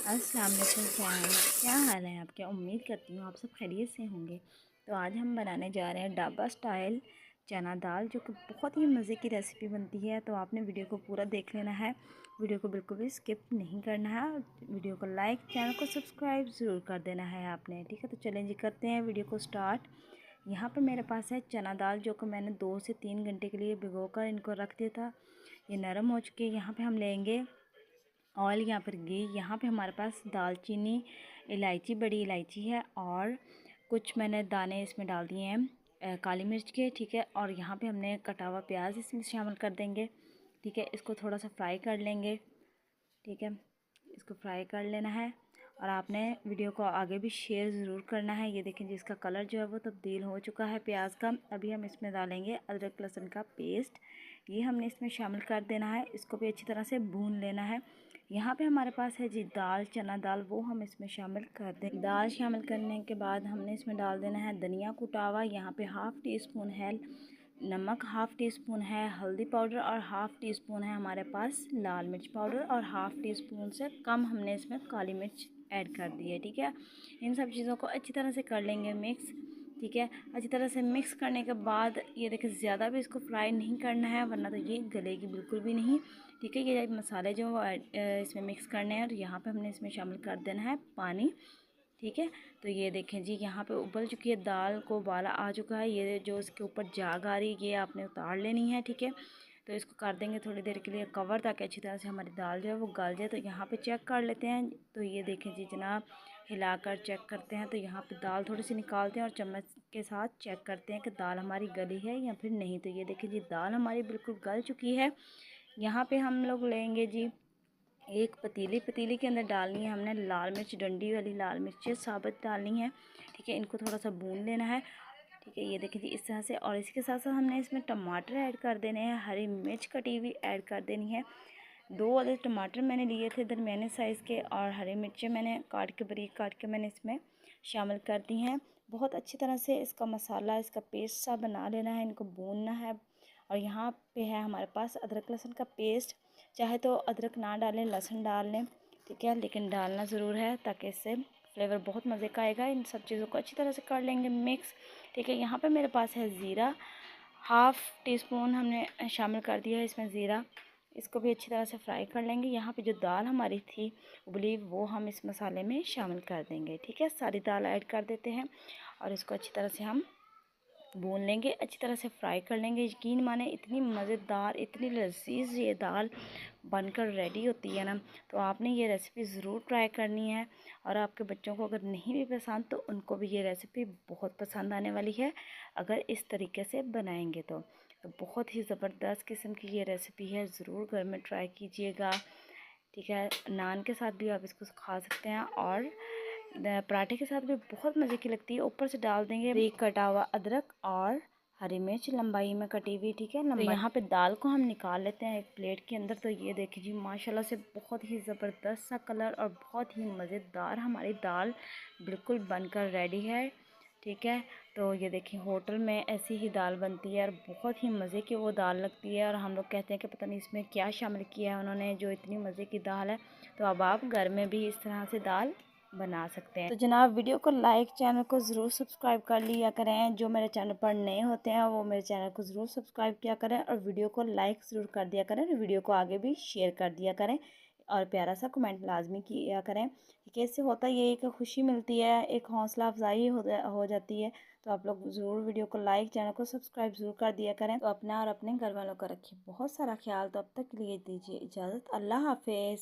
अस्सलाम वालेकुम फ्रेंड्स, क्या हाल है आपके। उम्मीद करती हूँ आप सब खैरियत से होंगे। तो आज हम बनाने जा रहे हैं ढाबा स्टाइल चना दाल, जो कि बहुत ही मज़े की रेसिपी बनती है। तो आपने वीडियो को पूरा देख लेना है, वीडियो को बिल्कुल भी स्किप नहीं करना है। वीडियो को लाइक, चैनल को सब्सक्राइब ज़रूर कर देना है आपने, ठीक है। तो चलें जी, करते हैं वीडियो को स्टार्ट। यहाँ पर मेरे पास है चना दाल, जो कि मैंने 2 से 3 घंटे के लिए भिगो कर इनको रख दिया था। ये नरम हो चुके। यहाँ पे हम लेंगे ऑयल, यहाँ पर घी। यहाँ पे हमारे पास दालचीनी, इलायची, बड़ी इलायची है, और कुछ मैंने दाने इसमें डाल दिए हैं काली मिर्च के, ठीक है। और यहाँ पे हमने कटा हुआ प्याज इसमें शामिल कर देंगे, ठीक है। इसको थोड़ा सा फ्राई कर लेंगे, ठीक है। इसको फ्राई कर लेना है, और आपने वीडियो को आगे भी शेयर ज़रूर करना है। ये देखें जी, इसका कलर जो है वो तब्दील हो चुका है प्याज का। अभी हम इसमें डालेंगे अदरक लहसुन का पेस्ट, ये हमने इसमें शामिल कर देना है। इसको भी अच्छी तरह से भून लेना है। यहाँ पे हमारे पास है जी दाल, चना दाल, वो हम इसमें शामिल कर दें। दाल शामिल करने के बाद हमने इसमें डाल देना है धनिया कुटा हुआ। यहाँ पे हाफ़ टी स्पून है नमक, हाफ़ टी स्पून है हल्दी पाउडर, और हाफ़ टी स्पून है हमारे पास लाल मिर्च पाउडर, और हाफ़ टी स्पून से कम हमने इसमें काली मिर्च ऐड कर दी है, ठीक है। इन सब चीज़ों को अच्छी तरह से कर लेंगे मिक्स, ठीक है। अच्छी तरह से मिक्स करने के बाद ये देखिए, ज़्यादा भी इसको फ्राई नहीं करना है, वरना तो ये गलेगी बिल्कुल भी नहीं, ठीक है। ये मसाले जो इसमें मिक्स करने हैं, और यहाँ पे हमने इसमें शामिल कर देना है पानी, ठीक है। तो ये देखें जी, यहाँ पे उबल चुकी है दाल, को उबाला आ चुका है। ये जो इसके ऊपर जाग आ रही है, ये आपने उतार लेनी है, ठीक है। तो इसको कर देंगे थोड़ी देर के लिए कवर, ताकि अच्छी तरह से हमारी दाल जो है वो गल जाए। तो यहाँ पे चेक कर लेते हैं। तो ये देखें जी जनाब, हिलाकर चेक करते हैं। तो यहाँ पे दाल थोड़ी सी निकालते हैं, और चम्मच के साथ चेक करते हैं कि दाल हमारी गली है या फिर नहीं। तो ये देखें जी, दाल हमारी बिल्कुल गल चुकी है। यहाँ पे हम लोग लेंगे जी एक पतीली के अंदर डालनी है हमने लाल मिर्च, डंडी वाली लाल मिर्च साबुत डालनी है, ठीक है। इनको थोड़ा सा भून लेना है, ठीक है। ये देखिए जी, इस तरह से। और इसके साथ साथ हमने इसमें टमाटर ऐड कर देने हैं, हरी मिर्च कटी हुई ऐड कर देनी है। 2 अदर टमाटर मैंने लिए थे दरमियाने साइज़ के, और हरी मिर्चें मैंने बारीक काट के मैंने इसमें शामिल कर दी हैं। बहुत अच्छी तरह से इसका मसाला, इसका पेस्ट सा बना लेना है, इनको भूनना है। और यहाँ पे है हमारे पास अदरक लहसुन का पेस्ट। चाहे तो अदरक ना डालें, लहसुन डाल लें, ठीक है, लेकिन डालना ज़रूर है, ताकि इससे फ्लेवर बहुत मज़े का आएगा। इन सब चीज़ों को अच्छी तरह से कर लेंगे मिक्स, ठीक है। यहाँ पे मेरे पास है ज़ीरा, हाफ़ टी स्पून हमने शामिल कर दिया है इसमें ज़ीरा। इसको भी अच्छी तरह से फ्राई कर लेंगे। यहाँ पे जो दाल हमारी थी उबली, वो हम इस मसाले में शामिल कर देंगे, ठीक है। सारी दाल ऐड कर देते हैं, और इसको अच्छी तरह से हम भून लेंगे, अच्छी तरह से फ्राई कर लेंगे। यकीन माने, इतनी मज़ेदार, इतनी लज़ीज़ ये दाल बनकर रेडी होती है ना। तो आपने ये रेसिपी ज़रूर ट्राई करनी है, और आपके बच्चों को अगर नहीं भी पसंद, तो उनको भी ये रेसिपी बहुत पसंद आने वाली है, अगर इस तरीके से बनाएंगे तो बहुत ही ज़बरदस्त किस्म की ये रेसिपी है। ज़रूर घर में ट्राई कीजिएगा, ठीक है। नान के साथ भी आप इसको खा सकते हैं, और पराठे के साथ भी बहुत मज़े की लगती है। ऊपर से डाल देंगे बारीक कटा हुआ अदरक और हरी मिर्च लंबाई में कटी हुई, ठीक है। तो यहाँ पे दाल को हम निकाल लेते हैं एक प्लेट के अंदर। तो ये देखिए जी, माशाल्लाह से बहुत ही ज़बरदस्त सा कलर, और बहुत ही मज़ेदार हमारी दाल बिल्कुल बनकर रेडी है, ठीक है। तो ये देखिए, होटल में ऐसी ही दाल बनती है, और बहुत ही मज़े की वो दाल लगती है। और हम लोग कहते हैं कि पता नहीं इसमें क्या शामिल किया है उन्होंने, जो इतनी मज़े की दाल है। तो अब आप घर में भी इस तरह से दाल बना सकते हैं। तो जनाब, वीडियो को लाइक, चैनल को ज़रूर सब्सक्राइब कर लिया करें। जो मेरे चैनल पर नए होते हैं, वो मेरे चैनल को ज़रूर सब्सक्राइब किया करें, और वीडियो को लाइक ज़रूर कर दिया करें, और वीडियो को आगे भी शेयर कर दिया करें, और प्यारा सा कमेंट लाजमी किया करें, ठीक है। इससे होता ये है कि खुशी मिलती है, एक हौसला अफजाई हो जाती है। तो आप लोग ज़रूर वीडियो को लाइक, चैनल को सब्सक्राइब ज़रूर कर दिया करें। तो अपना और अपने घर वालों का रखिए बहुत सारा ख्याल। तो अब तक के लिए दीजिए इजाज़त। अल्लाह हाफिज़।